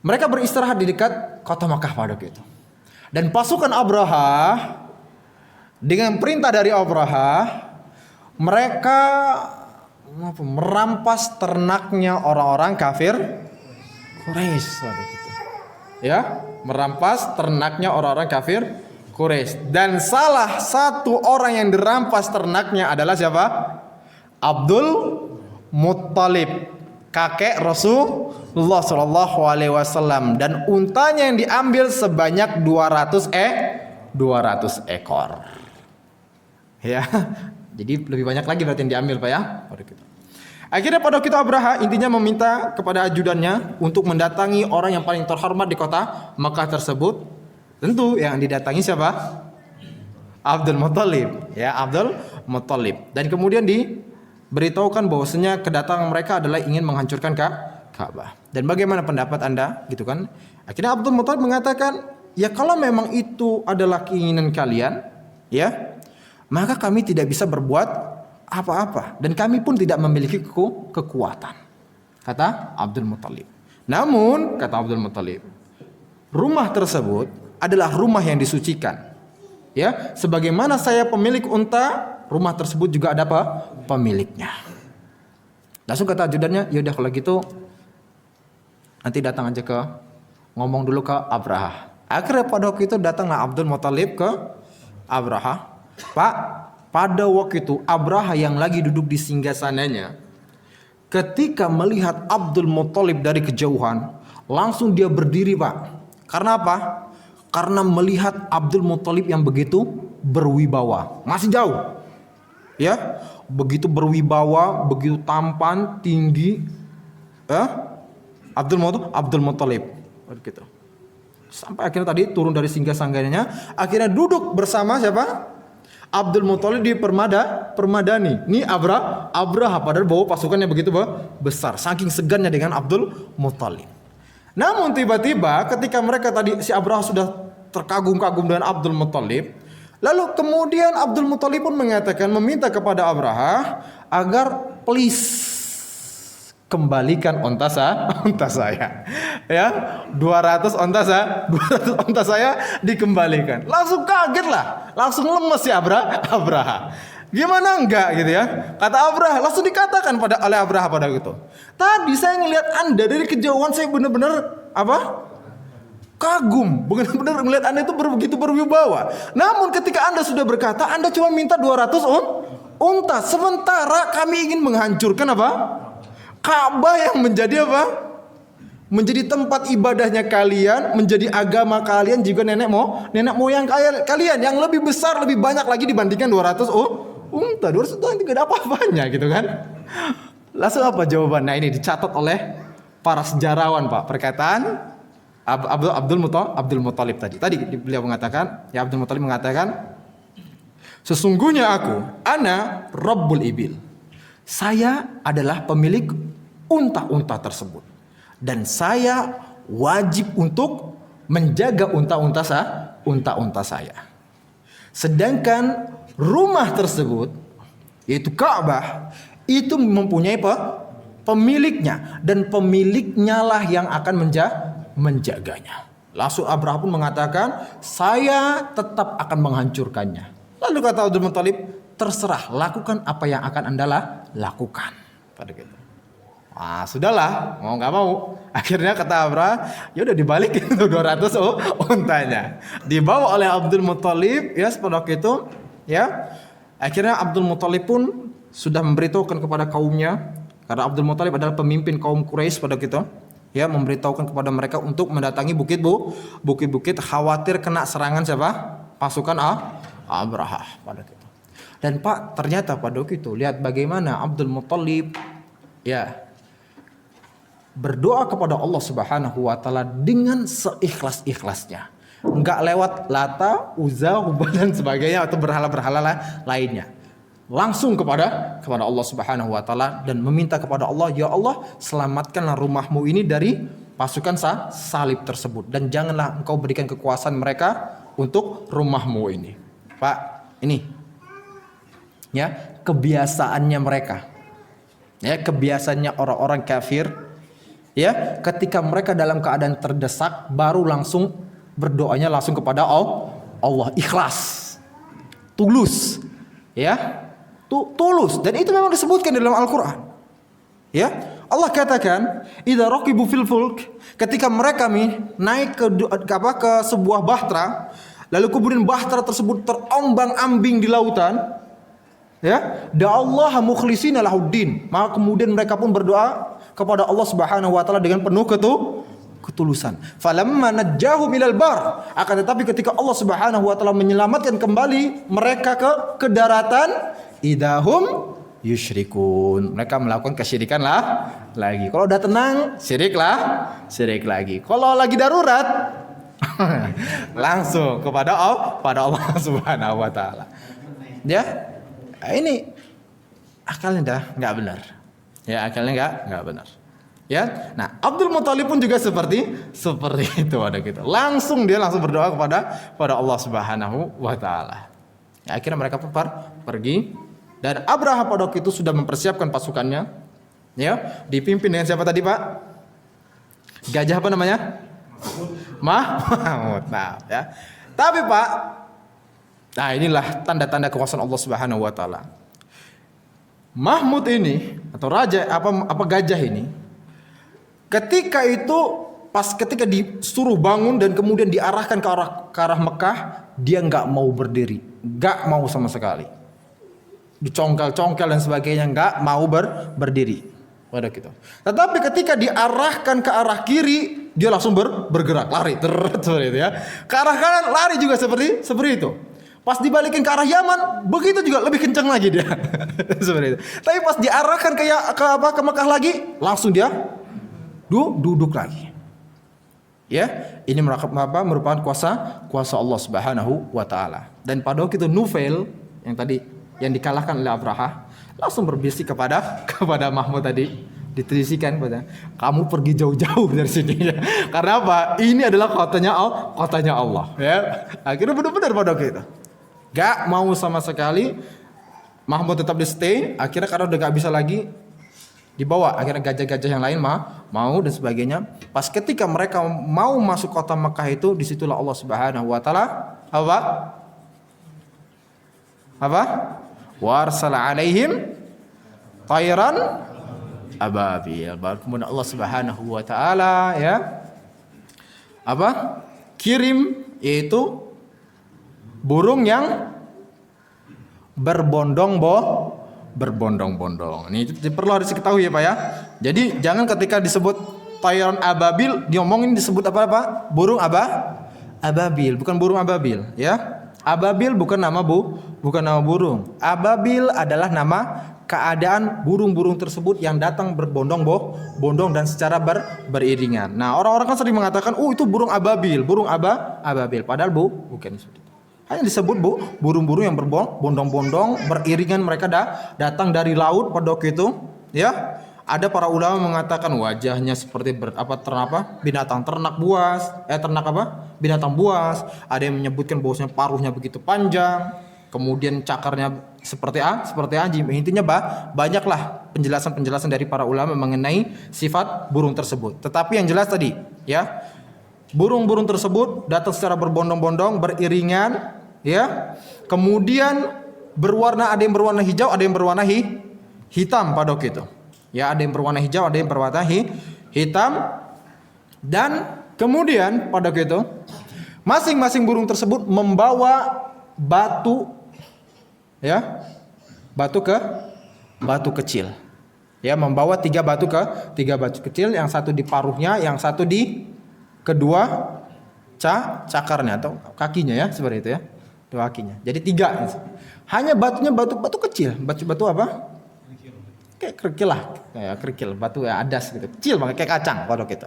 mereka beristirahat di dekat kota Makkah pada waktu itu. Dan pasukan Abraha dengan perintah dari Abraha mereka merampas ternaknya orang-orang kafir Quraisy. ya, merampas ternaknya orang-orang kafir Quraisy. Dan salah satu orang yang dirampas ternaknya adalah siapa? Abdul Muttalib, kakek Rasulullah Shallallahu Alaihi Wasallam. Dan untanya yang diambil sebanyak 200 ekor. Ya, jadi lebih banyak lagi berarti yang diambil Pak ya. Akhirnya pada kita Abraha intinya meminta kepada ajudannya untuk mendatangi orang yang paling terhormat di kota Makkah tersebut. Tentu yang didatangi siapa? Abdul Muttalib, ya, Abdul Muttalib. Dan kemudian diberitahukan bahwasanya kedatangan mereka adalah ingin menghancurkan Ka'bah. Dan bagaimana pendapat Anda, gitu kan? Akhirnya Abdul Muttalib mengatakan, ya kalau memang itu adalah keinginan kalian, ya, maka kami tidak bisa berbuat apa-apa dan kami pun tidak memiliki kekuatan, kata Abdul Muttalib. Namun kata Abdul Muttalib, rumah tersebut adalah rumah yang disucikan, ya, sebagaimana saya pemilik unta, rumah tersebut juga ada apa? Pemiliknya. Langsung kata ajudannya, ya udah kalau gitu nanti datang aja ngomong dulu ke Abraha. Akhirnya pada waktu itu datanglah Abdul Muttalib ke Abraha. Pak, pada waktu itu Abraha yang lagi duduk di singgasananya, ketika melihat Abdul Muttalib dari kejauhan, langsung dia berdiri Pak. Karena apa? Karena melihat Abdul Muttalib yang begitu berwibawa. Masih jauh, ya, begitu berwibawa, begitu tampan, tinggi, Abdul Muttalib, begitu. Sampai akhirnya tadi turun dari singgasananya, akhirnya duduk bersama siapa? Abdul Muttalib di permadani. Ini Abraha padahal bawa pasukannya begitu besar. Saking segannya dengan Abdul Muttalib. Namun tiba-tiba ketika mereka tadi si Abraha sudah terkagum-kagum dengan Abdul Muttalib, lalu kemudian Abdul Muttalib pun meminta kepada Abraha agar please kembalikan onta saya. Ya, 200 onta saya dikembalikan. Langsung kaget lah, langsung lemes si Abraha. Gimana enggak gitu ya? Kata Abraha, langsung dikatakan oleh Abraha pada itu. Tadi saya ngelihat Anda dari kejauhan, saya benar-benar kagum, benar-benar melihat Anda itu begitu berwibawa. Namun ketika Anda sudah berkata Anda cuma minta 200 unta, sementara kami ingin menghancurkan Ka'bah yang menjadi menjadi tempat ibadahnya kalian, menjadi agama kalian, juga nenek moyang kalian yang lebih besar, lebih banyak lagi dibandingkan 200 unta. 200 unta tidak ada apa-apanya gitu kan. Langsung apa jawaban? Nah, ini dicatat oleh para sejarawan Pak, perkataan Abdul Muttalib tadi. Beliau mengatakan, ya, Abdul Muttalib mengatakan, sesungguhnya aku, ana Rabbul Ibil. Saya adalah pemilik unta-unta tersebut. Dan saya wajib untuk menjaga unta-unta saya. Sedangkan rumah tersebut, yaitu Ka'bah, itu mempunyai pemiliknya. Dan pemiliknya lah yang akan menjaganya. Langsung Abraha pun mengatakan, saya tetap akan menghancurkannya. Lalu kata Abdul Muttalib, terserah, lakukan apa yang akan Anda lakukan. Pada gitu. Ah, sudahlah, mau nggak mau. Akhirnya kata Abraha, ya udah dibalikin tuh 200 untanya. Dibawa oleh Abdul Muttalib, ya, pada waktu itu, ya. Akhirnya Abdul Muttalib pun sudah memberitahukan kepada kaumnya, karena Abdul Muttalib adalah pemimpin kaum Quraisy pada waktu itu, ya, memberitahukan kepada mereka untuk mendatangi bukit-bukit khawatir kena serangan siapa? Pasukan Abraha pada waktu itu. Dan Pak, ternyata pada waktu itu lihat bagaimana Abdul Muttalib, ya, berdoa kepada Allah Subhanahu wa taala dengan seikhlas-ikhlasnya. Enggak lewat Lata, Uzza, Hubal dan sebagainya atau berhala-berhala lainnya. Langsung kepada Allah Subhanahu wa taala dan meminta kepada Allah, ya Allah, selamatkanlah rumahmu ini dari pasukan salib tersebut dan janganlah engkau berikan kekuasaan mereka untuk rumahmu ini. Pak, ini ya kebiasaannya mereka. Ya, kebiasaannya orang-orang kafir, ya, ketika mereka dalam keadaan terdesak baru langsung berdoanya langsung kepada Allah, ikhlas, tulus, ya, tulus. Dan itu memang disebutkan di dalam Al-Quran, ya. Allah katakan, idza raqibu fil fulk, ketika mereka naik ke sebuah bahtera, lalu kemudian bahtera tersebut terombang-ambing di lautan, ya, da'allaha mukhlishina lahuddin, maka kemudian mereka pun berdoa kepada Allah Subhanahu wa taala dengan penuh ketulusan. Falamma najjahum ilal bar, akan tetapi ketika Allah Subhanahu wa taala menyelamatkan kembali mereka ke daratan, idahum yusyrikun, mereka melakukan kesyirikan lagi. Kalau udah tenang, syirik lagi. Kalau lagi darurat, langsung kepada Allah Subhanahu wa taala. Ya, ini akalnya dah nggak benar. Ya, akalnya nggak benar. Ya, nah Abdul Muthalib pun juga seperti itu ada gitu. Dia langsung berdoa kepada Allah Subhanahu wa taala. Ya, akhirnya mereka pergi. Dan Abraha pada waktu itu sudah mempersiapkan pasukannya, ya, dipimpin dengan siapa tadi Pak? Gajah apa namanya? Mahmud. Nah, ya. Tapi Pak, nah inilah tanda-tanda kekuasaan Allah Subhanahu wa taala. Mahmud ini atau raja apa gajah ini, ketika disuruh bangun dan kemudian diarahkan ke arah Mekah, dia nggak mau berdiri, nggak mau sama sekali. Dicongkel-congkel dan sebagainya, nggak mau berdiri pada gitu. Tetapi ketika diarahkan ke arah kiri, dia langsung bergerak, lari seperti itu ya. Ke arah kanan lari juga seperti itu. Pas dibalikin ke arah Yaman, begitu juga lebih kencang lagi dia. Seperti itu. Tapi pas diarahkan ke Mekah lagi, langsung dia duduk lagi. Ya, ini merupakan kuasa Allah Subhanahu wa taala. Dan pada waktu itu Nufail yang dikalahkan oleh Abraha langsung berbisik kepada Mahmud tadi, diterisikan pada, kamu pergi jauh-jauh dari sini ya. Karena apa? Ini adalah kotanya Allah ya. Akhirnya benar-benar pada waktu itu gak mau sama sekali. Mahmud tetap di stay. Akhirnya karena udah gak bisa lagi, dibawa akhirnya gajah-gajah yang lain mau dan sebagainya. Pas ketika mereka mau masuk kota Mekah itu, disitulah Allah Subhanahu wa taala apa? Warsala alaihim tayran ababil. Kemudian Allah Subhanahu wa taala kirim, yaitu burung yang berbondong-bondong. Ini perlu harus diketahui ya Pak ya. Jadi jangan ketika disebut tayran ababil disebut apa? Burung ababil, bukan burung ababil ya. Ababil bukan nama burung. Ababil adalah nama keadaan burung-burung tersebut yang datang berbondong-bondong dan secara beriringan. Nah, orang-orang kan sering mengatakan, itu burung ababil, padahal bukan seperti itu. Hanya disebut burung-burung yang berbondong-bondong beriringan, mereka datang dari laut pada waktu itu, ya. Ada para ulama mengatakan wajahnya seperti binatang ternak buas, binatang buas. Ada yang menyebutkan bahwasanya paruhnya begitu panjang, kemudian cakarnya seperti anjing. Intinya banyaklah penjelasan dari para ulama mengenai sifat burung tersebut. Tetapi yang jelas tadi, ya, burung-burung tersebut datang secara berbondong-bondong, beriringan, ya. Kemudian ada yang berwarna hijau, ada yang berwarna hitam pada waktu itu. Ya, ada yang berwarna hijau, ada yang berwarna hitam. Dan kemudian pada waktu itu masing-masing burung tersebut membawa batu, ya, batu kecil. Ya, membawa tiga batu kecil, yang satu di paruhnya, yang satu di kedua cakarnya atau kakinya ya, seperti itu ya. Dua kakinya. Jadi tiga. Hanya batunya batu kecil. Batu apa? Kayak kerikil lah, kayak kerikil, batu adas gitu, kecil banget kayak kacang pada gitu.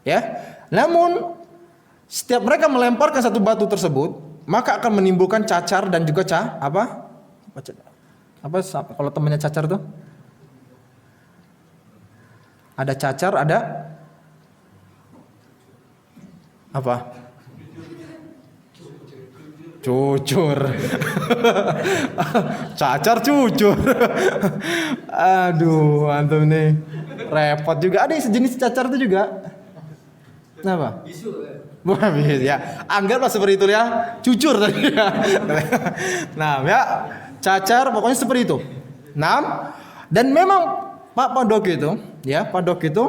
Ya. Namun setiap mereka melemparkan satu batu tersebut, maka akan menimbulkan cacar dan juga apa kalau temannya cacar tuh? Ada cacar, ada apa? Cucur. Cacar cucur. Aduh, antum nih repot juga. Ada yang sejenis cacar itu juga. Kenapa? Bukan bisu ya. Anggaplah seperti itu ya. Cucur tadi ya. Nah, ya, cacar pokoknya seperti itu. Nah, dan memang Pak Dok itu ya, padok itu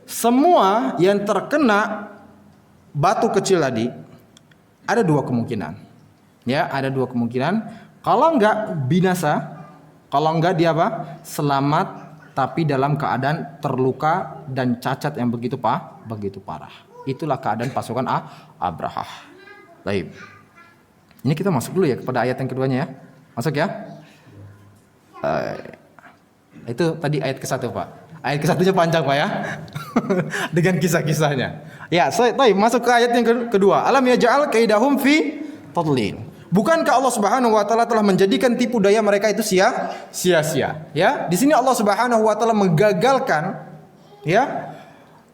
semua yang terkena batu kecil tadi ada dua kemungkinan. Ya, ada dua kemungkinan. Kalau enggak binasa, kalau enggak dia apa? Selamat tapi dalam keadaan terluka dan cacat yang begitu parah. Itulah keadaan pasukan Abrahah. Baik. Ini kita masuk dulu ya kepada ayat yang keduanya ya. Masuk ya. Itu tadi ayat ke-1 Pak. Ayat ke-1-nya panjang Pak ya. Dengan kisah-kisahnya. Ya, masuk ke ayat yang kedua. Alam yaj'al kaidahum fi tadlil. Bukankah Allah Subhanahu wa taala telah menjadikan tipu daya mereka itu sia-sia? Ya, di sini Allah Subhanahu wa taala menggagalkan, ya,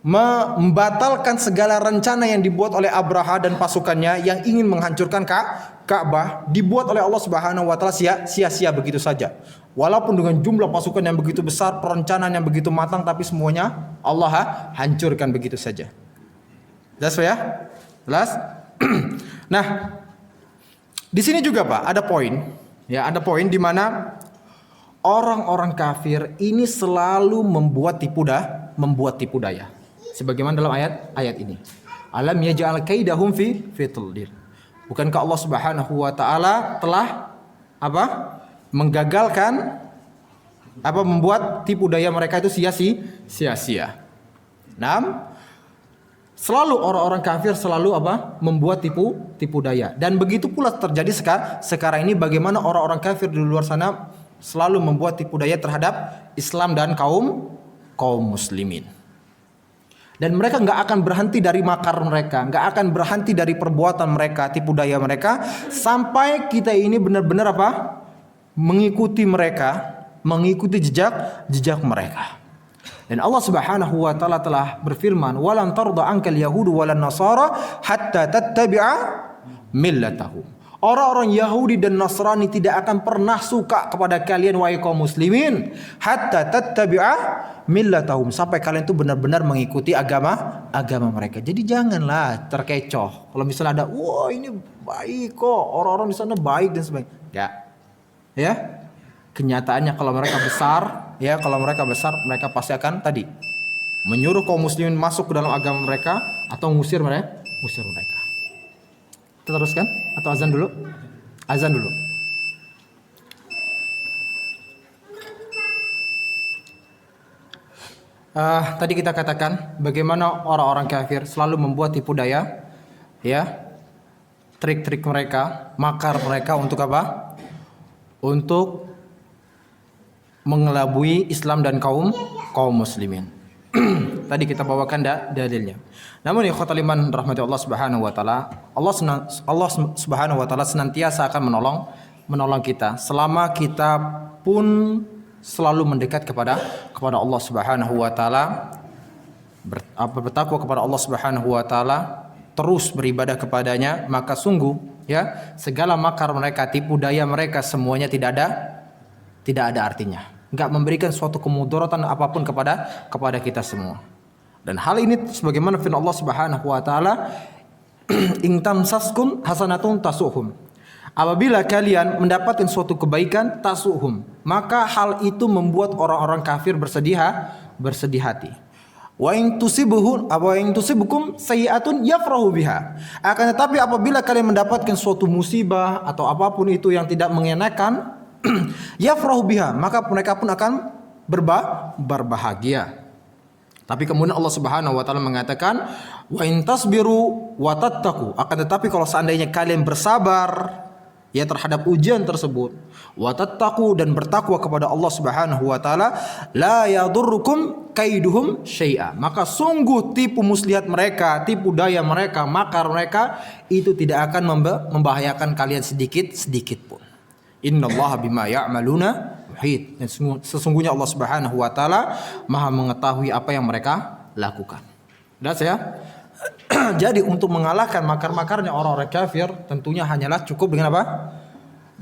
membatalkan segala rencana yang dibuat oleh Abraha dan pasukannya yang ingin menghancurkan Ka'bah, dibuat oleh Allah Subhanahu wa taala sia-sia begitu saja. Walaupun dengan jumlah pasukan yang begitu besar, perencanaan yang begitu matang, tapi semuanya Allah hancurkan begitu saja. Jelas ya? Jelas? Nah, di sini juga Pak, ada poin. Ya, ada poin di mana orang-orang kafir ini selalu membuat tipu daya. Sebagaimana dalam ayat ini. Alam yaj'al kaidahum fi tadlil. Bukankah Allah Subhanahu wa taala telah apa? Menggagalkan membuat tipu daya mereka itu sia-sia. Selalu orang-orang kafir selalu membuat tipu daya. Dan begitu pula terjadi sekarang ini, bagaimana orang-orang kafir di luar sana selalu membuat tipu daya terhadap Islam dan kaum muslimin. Dan mereka nggak akan berhenti dari makar mereka, nggak akan berhenti dari perbuatan mereka, tipu daya mereka, sampai kita ini benar-benar mengikuti mereka, mengikuti jejak mereka. Dan Allah Subhanahu wa taala telah berfirman, "Walan tarda ankal yahudu walan nasara hatta tattabi'a millatahum." Orang-orang Yahudi dan Nasrani tidak akan pernah suka kepada kalian wahai kaum muslimin hatta tattabi'a millatahum, sampai kalian itu benar-benar mengikuti agama mereka. Jadi janganlah terkecoh. Kalau misalnya ada, wah ini baik kok, orang-orang di sana baik dan sebagainya. Enggak. Ya. Kenyataannya kalau mereka besar, mereka pasti akan menyuruh kaum muslimin masuk ke dalam agama mereka atau ngusir mereka. Kita teruskan atau azan dulu? Azan dulu. Tadi kita katakan bagaimana orang-orang kafir selalu membuat tipu daya, ya, trik-trik mereka, makar mereka untuk apa? Untuk mengelabui Islam dan kaum muslimin. Tadi kita bawakan dalilnya. Namun ikhwatal iman rahmati Allah Subhanahu wa taala, Allah Subhanahu wa taala senantiasa akan menolong kita selama kita pun selalu mendekat kepada Allah Subhanahu wa taala, bertakwa kepada Allah Subhanahu wa taala, terus beribadah kepadanya, maka sungguh ya segala makar mereka, tipu daya mereka semuanya tidak ada artinya, enggak memberikan suatu kemudaratan apapun kepada kita semua. Dan hal ini sebagaimana firman Allah Subhanahu wa taala, "In tamsaskum hasanatun tasuhum." Apabila kalian mendapatkan suatu kebaikan, tasuhum, maka hal itu membuat orang-orang kafir bersedih hati. Wa in tusibukum sayi'atun yafrahu biha. Akan tetapi apabila kalian mendapatkan suatu musibah atau apapun itu yang tidak mengenakan, yafrahu biha, maka mereka pun akan berbahagia. Tapi kemudian Allah Subhanahu wa taala mengatakan, wa in tasbiru wa tattaqu, akan tetapi kalau seandainya kalian bersabar ya terhadap ujian tersebut, wa tattaqu, dan bertakwa kepada Allah Subhanahu wa taala, la yadurrukum kaiduhum syai'a, maka sungguh tipu muslihat mereka, tipu daya mereka, makar mereka itu tidak akan membahayakan kalian sedikit pun. Innallaha bima ya'maluna muhit. Dan sesungguhnya Allah Subhanahu wa taala Maha mengetahui apa yang mereka lakukan. Dan jadi untuk mengalahkan makar-makarnya orang-orang kafir tentunya hanyalah cukup dengan apa?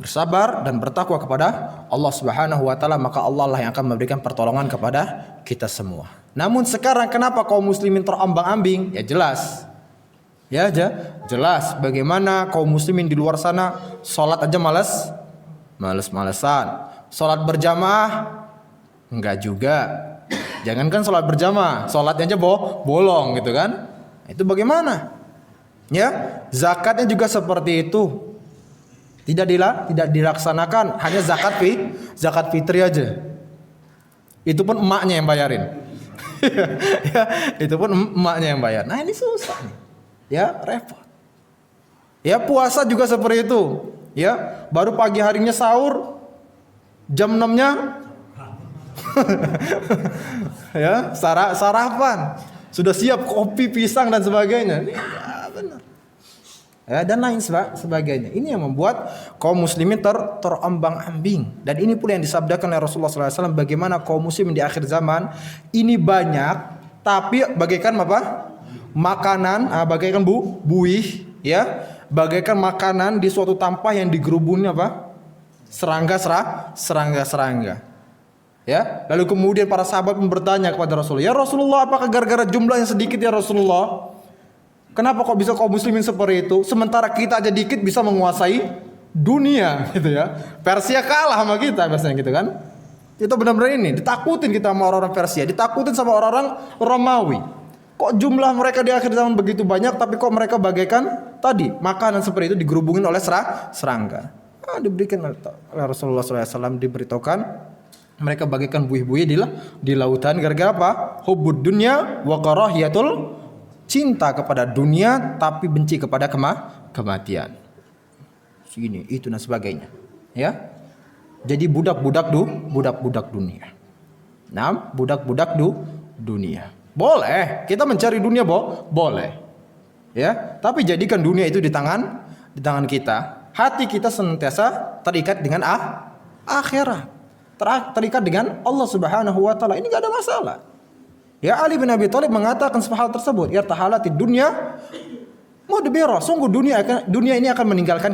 Bersabar dan bertakwa kepada Allah Subhanahu wa taala, maka Allah lah yang akan memberikan pertolongan kepada kita semua. Namun sekarang kenapa kaum muslimin terombang-ambing? Ya jelas. Ya jelas bagaimana kaum muslimin di luar sana salat aja males-malesan. Salat berjamaah enggak juga. Jangankan sholat berjamaah, sholatnya aja bolong gitu kan. Itu bagaimana? Ya, zakatnya juga seperti itu. Tidak dilaksanakan, hanya zakat fitri aja. Itu pun emaknya yang bayarin. Ya, itu pun emaknya yang bayar. Nah, ini susah nih. Ya, repot. Ya, puasa juga seperti itu. Ya, baru pagi harinya sahur, jam 6-nya ya, sarapan. Sudah siap kopi, pisang dan sebagainya. Ya, benar. Ya, dan lain sebagainya. Ini yang membuat kaum muslimin terombang-ambing. Dan ini pula yang disabdakan oleh Rasulullah SAW, bagaimana kaum muslimin di akhir zaman ini banyak, tapi bagaikan apa? Makanan, bagaikan buih, ya, bagaikan makanan di suatu tampah yang digerubuni apa? Serangga. Ya, lalu kemudian para sahabat pun bertanya kepada Rasulullah, ya Rasulullah, apakah gara-gara jumlahnya sedikit ya Rasulullah? Kenapa kok bisa kaum muslimin seperti itu? Sementara kita aja dikit bisa menguasai dunia gitu ya. Persia kalah sama kita biasanya gitu kan. Itu benar-benar ini, ditakutin kita sama orang-orang Persia, ditakutin sama orang-orang Romawi. Kok jumlah mereka di akhir zaman begitu banyak, tapi kok mereka bagaikan tadi makanan seperti itu digerubungin oleh serangga. Diberikan oleh Rasulullah SAW, diberitahukan mereka bagaikan buih-buih di lautan gara-gara apa? Hubbud dunya wa karahiyatul, cinta kepada dunia tapi benci kepada kematian. Sini itu dan sebagainya. Ya. Jadi budak-budak dunia. Nah, budak-budak dunia. Boleh, kita mencari dunia boleh. Ya, tapi jadikan dunia itu di tangan kita. Hati kita senantiasa terikat dengan akhirat. Terikat dengan Allah Subhanahu wa taala. Ini enggak ada masalah. Ya, Ali bin Abi Thalib mengatakan hal tersebut, irtahalatid dunya mudbira, sungguh dunia ini akan meninggalkan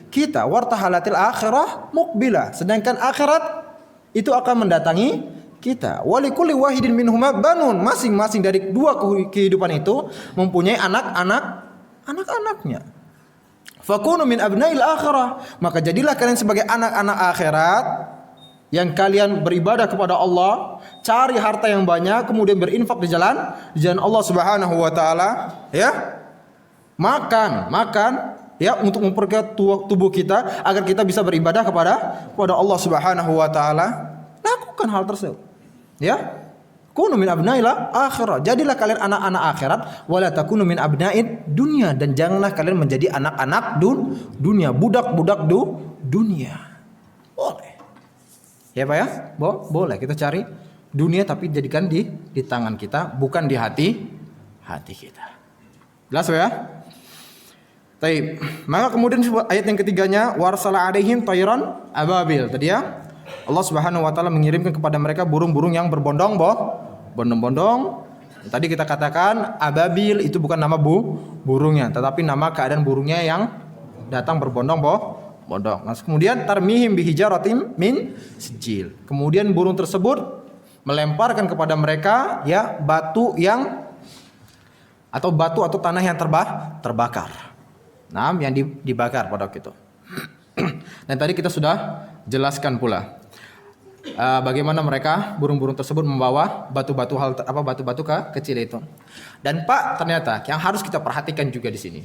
kita, wartahalatil akhirah muqbilah, sedangkan akhirat itu akan mendatangi kita. Walikulli wahidin minhuma banun, masing-masing dari dua kehidupan itu mempunyai anak-anaknya. Fakunu min abnail akhirah, maka jadilah kalian sebagai anak-anak akhirat yang kalian beribadah kepada Allah, cari harta yang banyak, kemudian berinfak di jalan Allah Subhanahu wa taala, ya. Makan, ya, untuk memperkuat tubuh kita agar kita bisa beribadah kepada Allah Subhanahu wa taala. Lakukan hal tersebut. Ya. Kunu min abnail akhirah. Jadilah kalian anak-anak akhirat, wala takunu min abnaid dunya, dan janganlah kalian menjadi anak-anak dunia, budak-budak dunia. Boleh. Ya Pak ya, boleh kita cari dunia tapi jadikan di tangan kita, bukan di hati kita. Jelas ya? Baik. Maka kemudian ayat yang ketiganya, warsala alaihim tayran ababil. Tadi ya, Allah Subhanahu wa taala mengirimkan kepada mereka burung-burung yang berbondong-bondong. Tadi kita katakan ababil itu bukan nama burungnya, tetapi nama keadaan burungnya yang datang berbondong-bondong. Nah, kemudian tarmihim bihijaratim min sijil. Kemudian burung tersebut melemparkan kepada mereka ya batu atau tanah yang terbakar. Nah, yang dibakar pada waktu itu. Dan tadi kita sudah jelaskan pula bagaimana mereka burung-burung tersebut membawa batu-batu kecil itu. Dan Pak, ternyata yang harus kita perhatikan juga di sini.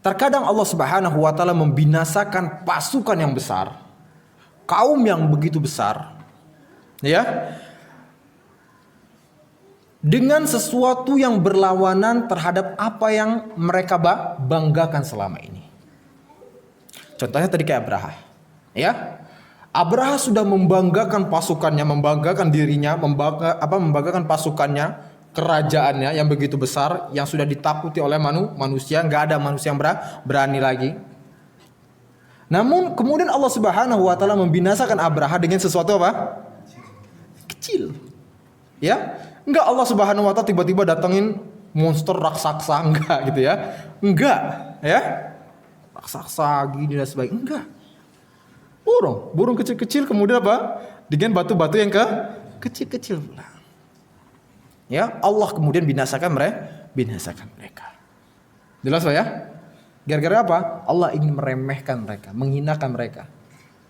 Terkadang Allah Subhanahu wa taala membinasakan pasukan yang besar, kaum yang begitu besar, ya, dengan sesuatu yang berlawanan terhadap apa yang mereka banggakan selama ini. Contohnya tadi kayak Abraha, ya. Abraha sudah membanggakan pasukannya, membanggakan dirinya, membanggakan pasukannya, kerajaannya yang begitu besar, yang sudah ditakuti oleh manusia, nggak ada manusia yang berani lagi. Namun kemudian Allah Subhanahu wa taala membinasakan Abraha dengan sesuatu apa? Kecil. Ya, enggak Allah Subhanahu wa taala tiba-tiba datengin monster raksasa, enggak gitu ya. Enggak, ya. Raksasa gini dan sebagainya, enggak. Burung kecil-kecil, kemudian apa? Dengan batu-batu yang kecil-kecil pula. Ya, Allah kemudian binasakan mereka. Jelas ya? Gara-gara apa? Allah ingin meremehkan mereka, menghinakan mereka.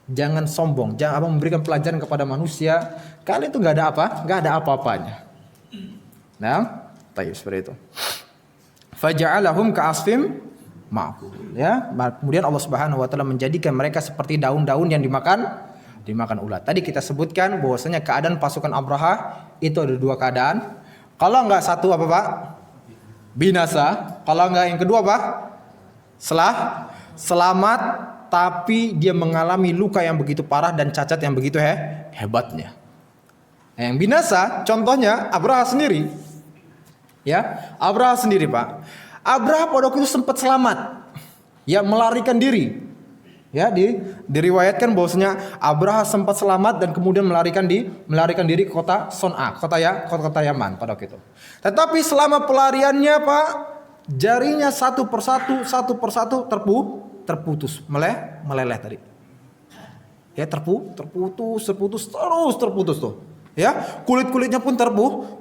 Jangan sombong, jangan abang memberikan pelajaran kepada manusia. Kalian itu nggak ada apa, nggak ada apa-apanya. Nah, tayyib seperti itu. Faja'alahum ka'asfim ma'kul. Ya, kemudian Allah Subhanahu wa taala menjadikan mereka seperti daun-daun yang dimakan ulat. Tadi kita sebutkan bahwasanya keadaan pasukan Abraha itu ada dua keadaan. Kalau enggak satu apa, Pak? Binasa. Kalau enggak yang kedua apa? Selamat, tapi dia mengalami luka yang begitu parah dan cacat yang begitu hebatnya. Yang binasa contohnya Abraha sendiri. Ya, Abraha sendiri, Pak. Abraha pada waktu itu sempat selamat. Ya, melarikan diri. Ya, diriwayatkan bahwasanya Abraha sempat selamat dan kemudian melarikan diri ke kota Son'a, kota Yaman pada waktu itu. Tetapi selama pelariannya, Pak, jarinya satu persatu terputus, meleleh tadi. Ya, terputus tuh. Ya, kulit-kulitnya pun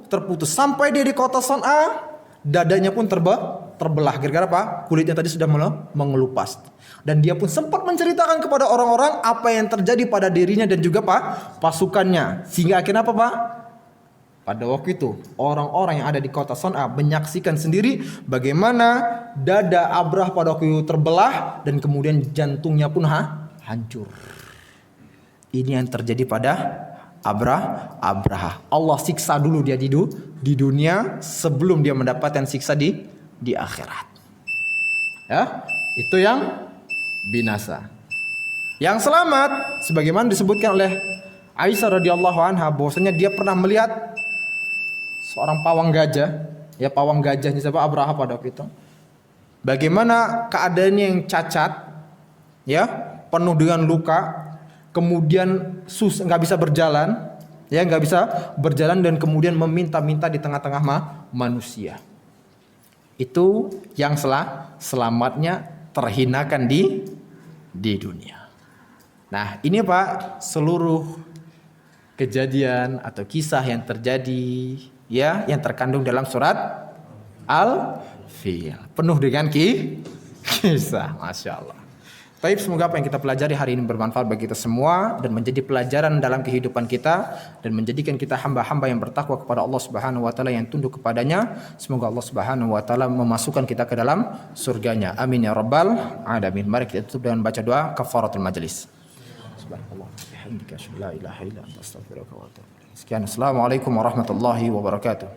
terputus sampai dia di kota Son'a, dadanya pun terbelah gara-gara apa? Kulitnya tadi sudah mengelupas. Dan dia pun sempat menceritakan kepada orang-orang apa yang terjadi pada dirinya dan juga pasukannya. Sehingga akhirnya apa, Pak? Pada waktu itu orang-orang yang ada di kota Son'a menyaksikan sendiri bagaimana dada Abraha pada waktu itu terbelah dan kemudian jantungnya pun hancur. Ini yang terjadi pada Abraha. Allah siksa dulu dia di dunia sebelum dia mendapatkan siksa di akhirat. Ya, itu yang binasa. Yang selamat sebagaimana disebutkan oleh Aisyah radhiyallahu anha bahwasanya dia pernah melihat seorang pawang gajah, ya pawang gajahnya siapa? Abraha pada waktu itu. Bagaimana keadaannya yang cacat, ya, penuh dengan luka, kemudian nggak bisa berjalan, ya nggak bisa berjalan dan kemudian meminta-minta di tengah-tengah manusia. Itu yang selamatnya terhinakan di dunia. Nah, ini Pak, seluruh kejadian atau kisah yang terjadi, ya, yang terkandung dalam surat Al-Fil, penuh dengan kisah, masya Allah. Baik, semoga apa yang kita pelajari hari ini bermanfaat bagi kita semua dan menjadi pelajaran dalam kehidupan kita dan menjadikan kita hamba-hamba yang bertakwa kepada Allah Subhanahu wa taala yang tunduk kepadanya. Semoga Allah Subhanahu wa taala memasukkan kita ke dalam surganya. Amin ya rabbal alamin. Mari kita tutup dengan baca doa kafaratul majelis. Subhanallah. Bihamdika la ilaha illa anta astaghfiruka wa atubu ilaik. Sekian, assalamualaikum warahmatullahi wabarakatuh.